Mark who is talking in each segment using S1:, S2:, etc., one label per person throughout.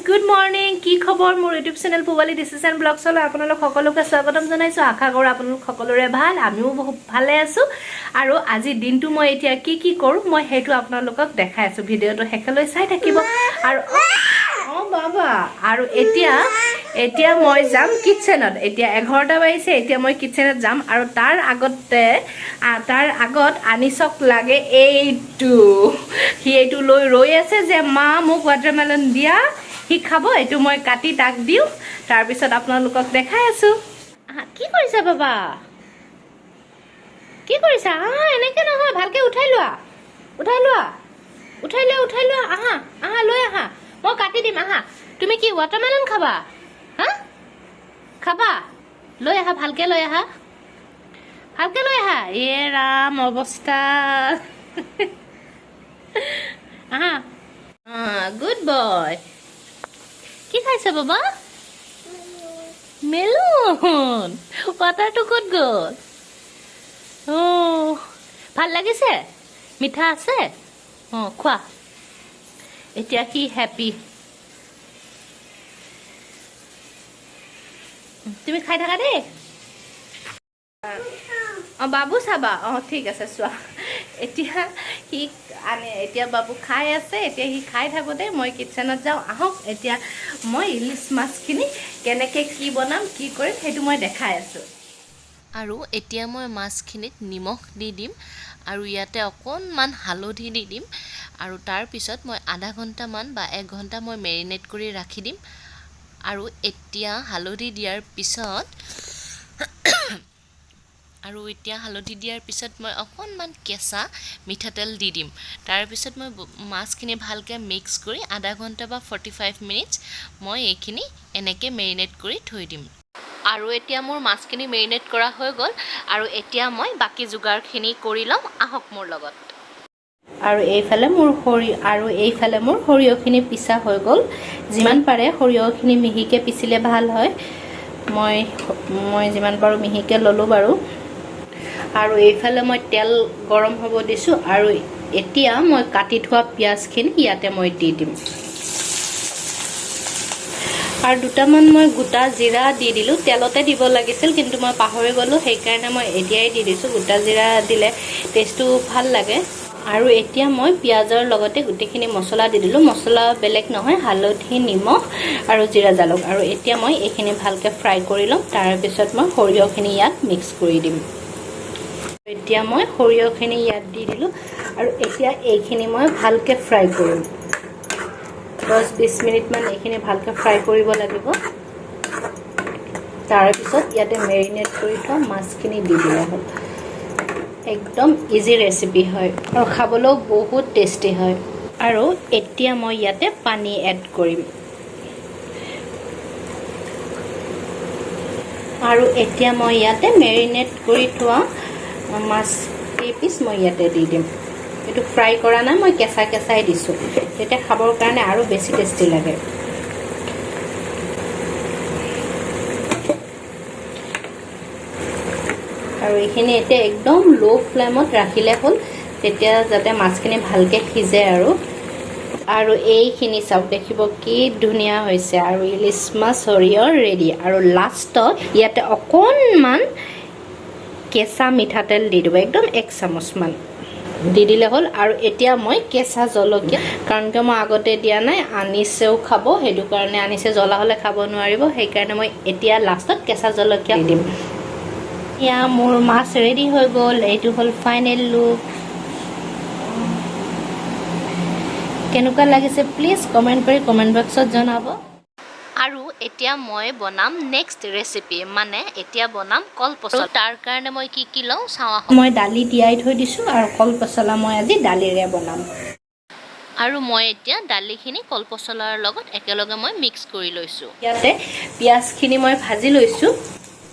S1: Good morning. কি খবৰ মোৰ ইউটিউব চেনেল পুৱালি ডিসিশন ব্লগছ লৈ আপোনালোক সকলোকে স্বাগতম জনাইছো আশা কৰো আপোনালোক সকলোৰে ভাল আমিও বহুত ভালে আছো আৰু আজি দিনটো মই এতিয়া কি কৰো মই হেতু আপোনালোকক দেখাই আছো ভিডিওটো হেকলৈ চাই থাকিব আৰু বাবা আৰু এতিয়া মই যাম কিচেনত এতিয়া 11টা বাজিছে এতিয়া মই কিচেনত যাম আৰু তাৰ আগত আনিছক লাগে এইটো লৈ ৰৈ আছে যে মা মোক ওয়াটাৰমেলন দিয়া হি খাব এটো মই কাটি তাক দিও তাৰ পিছত আপোনালোকক দেখাই আছো কি কৰিছা বাবা কি কৰিছা এনেকে নহয় ভালকে উঠাই লোৱা আহা লৈ আহা মই কাটি দিম আহা তুমি কি ওয়াটাৰমেলন খাবা খাবা লৈ আহা ভালকে লৈ আহা এ ৰাম অৱস্থা আহা গুড বয় কি খাইছে বাবা মেলন ওয়াটাৰটো ক'ত গ'ল ভাল লাগিছে মিঠা আছে খোৱা এতিয়া কি হ্যাপি তুমি খাই থাকা দেই বাবু চাবা ঠিক আছে চোৱা এতিয়া বাবু খাই আছে এতিয়া হি খাই থাকোতে মই কিচেনত যাওঁ আহক এতিয়া মই ইলিশ মাছখিনি কেনেকে কি বনাম কি কৰিম সেইটো মই দেখাই আছো আৰু এতিয়া মই মাছখিনিত নিমখ দি দিম আৰু ইয়াতে অকণমান হালধি দি দিম আৰু তাৰ পিছত মই আধা ঘণ্টা মান বা 1 ঘণ্টা মই মেৰিনেট কৰি ৰাখি দিম আৰু এতিয়া হালধি দিয়াৰ পিছত মই অকণমান কেঁচা মিঠাতেল দি দিম তাৰ পিছত মই মাছখিনি ভালকে মিক্স কৰি আধা ঘণ্টা বা 45 মিনিটছ মই এইখিনি এনেকে মেৰিনেট কৰি থৈ দিম আৰু এতিয়া মোৰ মাছখিনি মেৰিনেট কৰা হৈ গ'ল আৰু এতিয়া মই বাকি যোগাৰখিনি কৰি লম আহক মোৰ লগত আৰু এইফালে মোৰ সৰিয়হখিনি পিছা হৈ গ'ল যিমান পাৰে সৰিয়হখিনি মিহিকে পিছিলে ভাল হয় মই যিমান পাৰো মিহিকে ললো বাৰু আৰু এইফালে মই তেল গৰম হ'ব দিছো আৰু এতিয়া মই কাটি থোৱা পিয়াজখিনি ইয়াতে মই দি দিম আৰু দুটামান মই গোটা জিৰা দি দিলো তেলতে দিব লাগিছিল কিন্তু মই পাহৰি গলো সেই কাৰণে মই এতিয়াই দি দিছো গোটা জিৰা দিলে টেষ্টটো ভাল লাগে আৰু এতিয়া মই পিয়াজৰ লগতে গুটিখিনি মছলা দি দিলো মছলা বেলেগ নহয় হালধি নিমখ আৰু জিৰা জালুক আৰু এতিয়া মই এইখিনি ভালকে ফ্ৰাই কৰি লম তাৰ পিছত মই সৰিয়হখিনি ইয়াত মিক্স কৰি দিম এতিয়া মই সৰিয়হখিনি ইয়াত দি দিলো আৰু এতিয়া এইখিনি মই ভালকে ফ্ৰাই কৰিম 10-20 মিনিট মান এইখিনি ভালকে ফ্ৰাই কৰিব লাগিব তাৰ পিছত ইয়াতে মেৰিনেট কৰি থোৱা মাছখিনি দি দিলে হ'ল একদম ইজি ৰেচিপি হয় আৰু খাবলৈও বহুত টেষ্টি হয় আৰু এতিয়া মই ইয়াতে পানী এড কৰিম আৰু এতিয়া মই ইয়াতে মেৰিনেট কৰি থোৱা মাছ পিস মই ইয়াতে দি দিম এটো ফ্ৰাই কৰা নাই মই কেঁচাই দিছো তেতিয়া খাবৰ কাৰণে আৰু বেছি টেষ্টি লাগে আৰু এইখিনি এতিয়া একদম লো ফ্লেমত ৰাখিলে হ'ল তেতিয়া যাতে মাছখিনি ভালকে সিজে আৰু এইখিনি চাওক দেখিব কি ধুনিয়া হৈছে আৰু ইলিশ মাছ সৰিয়হ ৰেডি আৰু লাষ্টত ইয়াতে অকণমান কেঁচা মিঠাতেল দি দিব একদম 1 চামুচ মান দি দিলে হ'ল আৰু এতিয়া মই কেঁচা জলকীয়া কাৰণ কি মই আগতে দিয়া নাই আনিছেও খাব হেতু কাৰণে আনিছে জ্বলা হলে খাব নোৱাৰিব সেই কাৰণে মই এতিয়া লাষ্টত কেঁচা জলকীয়া দি দিম ইয়া মোৰ মাছ ৰেডি হৈ গ'ল এইটো হ'ল ফাইনেল লুক কেনেকুৱা লাগিছে প্লিজ কমেন্ট কৰি কমেন্ট বক্সত জনাব আৰু এতিয়া মই বনাম নেক্সট ৰেচিপি মানে এতিয়া বনাম কল পচলা তাৰ কাৰণে মই কি লওঁ চাও মই দালি তিয়াই থৈ দিছো আৰু কল পচলা মই আজি দালিৰে বনাম আৰু মই এতিয়া দালিখিনি কল পচলাৰ লগত একেলগে মই মিক্স কৰি লৈছো ইয়াতে পিয়াজখিনি মই ভাজি লৈছো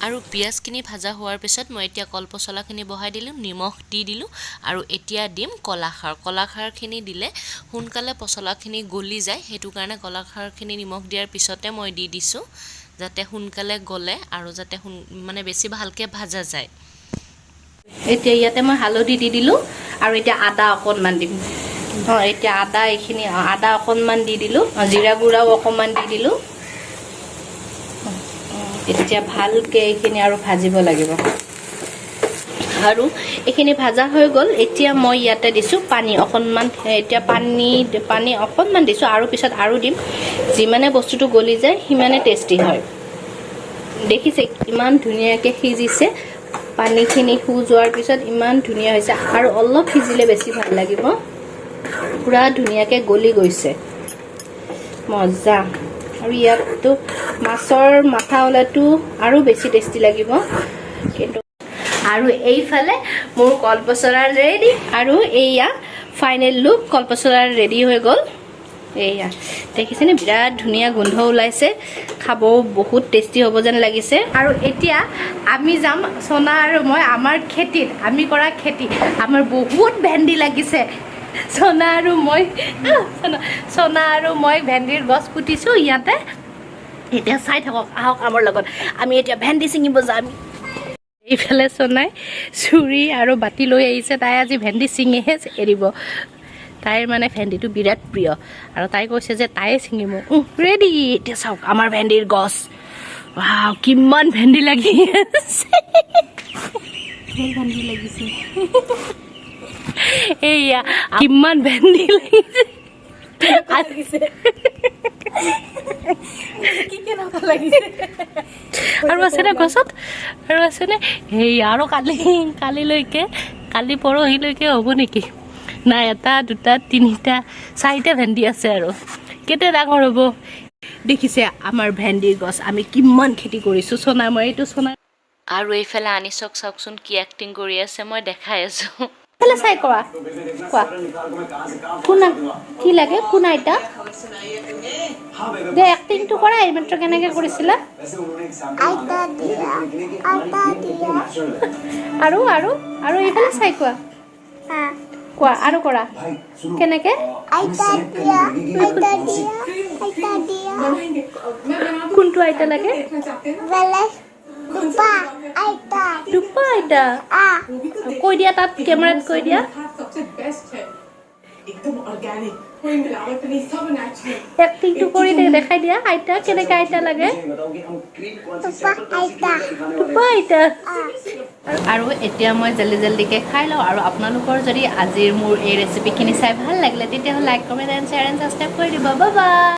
S1: আৰু পিয়াজখিনি ভাজা হোৱাৰ পিছত মই এতিয়া কল পচলাখিনি বহাই দিলো নিমখ দি দিলো আৰু এতিয়া দিম কলাখাৰখিনি দিলে সোনকালে পচলাখিনি গলি যায় হেতু কাৰণে কলাখাৰখিনি নিমখ দিয়াৰ পিছতে মই দি দিছো যাতে সোনকালে গলে আৰু যাতে মানে বেছি ভালকে ভাজা যায় এতিয়া ইয়াতে মই হালধি দি দিলো আৰু এতিয়া আদা অকণমান দিম এতিয়া আদা এইখিনি আদা অকণমান দি দিলোঁ, জিৰা গুড়াও অকণমান দি দিলোঁ। এতিয়া ভালকৈ এইখিনি আৰু ভাজিব লাগিব। আৰু এইখিনি ভাজা হৈ গ'ল। এতিয়া মই ইয়াতে দিছোঁ পানী অকণমান। এতিয়া পানী অকণমান দিছোঁ, আৰু পিছত আৰু দিম। যিমানে বস্তুটো গলি যায় সিমানে টেষ্টি হয়। দেখিছে ইমান ধুনীয়াকৈ সিজিছে। পানীখিনি যোৱাৰ পিছত ইমান ধুনীয়া হৈছে। আৰু অলপ সিজিলে বেছি ভাল লাগিব। পুৰা ধুনীয়াকৈ গলি গৈছে, মজা। আৰু ইয়াততো মাছৰ মাথা ওলাটো আৰু বেছি টেষ্টি লাগিব। কিন্তু আৰু এইফালে মোৰ কলপচলা ৰেডি। আৰু এইয়া ফাইনেল লুক, কলপচলা ৰেডি হৈ গ'ল। এইয়া দেখিছেনে, বিৰাট ধুনীয়া গোন্ধ ওলাইছে। খাবও বহুত টেষ্টি হ'ব যেন লাগিছে। আৰু এতিয়া আমি যাম, সোনা আৰু মই, আমাৰ খেতিত, আমি কৰা খেতি। আমাৰ বহুত ভেন্দি লাগিছে। সোনা আৰু মই ভেন্দিৰ গছ পুতিছোঁ ইয়াতে। এতিয়া চাই থাকক, আহক আমাৰ লগত। আমি এতিয়া ভেন্দি ছিঙিব যাম। এইফালে সোনাই চুৰি আৰু বাতি লৈ আহিছে। তাই আজি ভেন্দি ছিঙিহে এৰিব। তাইৰ মানে ভেন্দিটো বিৰাট প্ৰিয়, আৰু তাই কৈছে যে তাইয়ে ছিঙিব। ৰেডি। এতিয়া চাওক আমাৰ ভেন্দিৰ গছ। ৱাও, কিমান ভেন্দি লাগি আছে। ভেন্দি লাগিছে। এইয়া কিমান ভেন্দি লাগিছে। আৰু আছেনে গছত, আৰু আছেনে? সেই আৰু কালি পৰহিলৈকে হ'ব নেকি? নাই, 1, 2, 3, 4 ভেন্দি আছে। আৰু কেতিয়া ডাঙৰ হ'ব? দেখিছে আমাৰ ভেন্দিৰ গছ আমি কিমান খেতি কৰিছোঁ। সোনা মই এইটো সোনা। আৰু এইফালে আনি চাওকচোন কি এক্টিং কৰি আছে, মই দেখাই আছোঁ। চাই কোৱা কোন কি লাগে, কোন আইতা দে এক্টিংটো কৰা। এইমাত্ৰ কেনেকৈ কৰিছিলা? আৰু আৰু আৰু এইফালে চাই কোৱা, কোৱা আৰু কৰা কেনেকে। কোনটো আইতা লাগে? দুপা আইতা কৈ দিয়া, তাত কেমেৰাত কৈ দিয়া। এক্টিংটো কৰি দেখাই দিয়া। আইতা কেনেকে আইতা লাগে? আইতা। আৰু এতিয়া মই জল্দিকে খাই লওঁ। আৰু আপোনালোকৰ যদি আজিৰ মোৰ এই ৰেচিপিখিনি চাই ভাল লাগিলে, তেতিয়াহ'লে like, comment and share and subscribe কৰি দিব। Bye bye.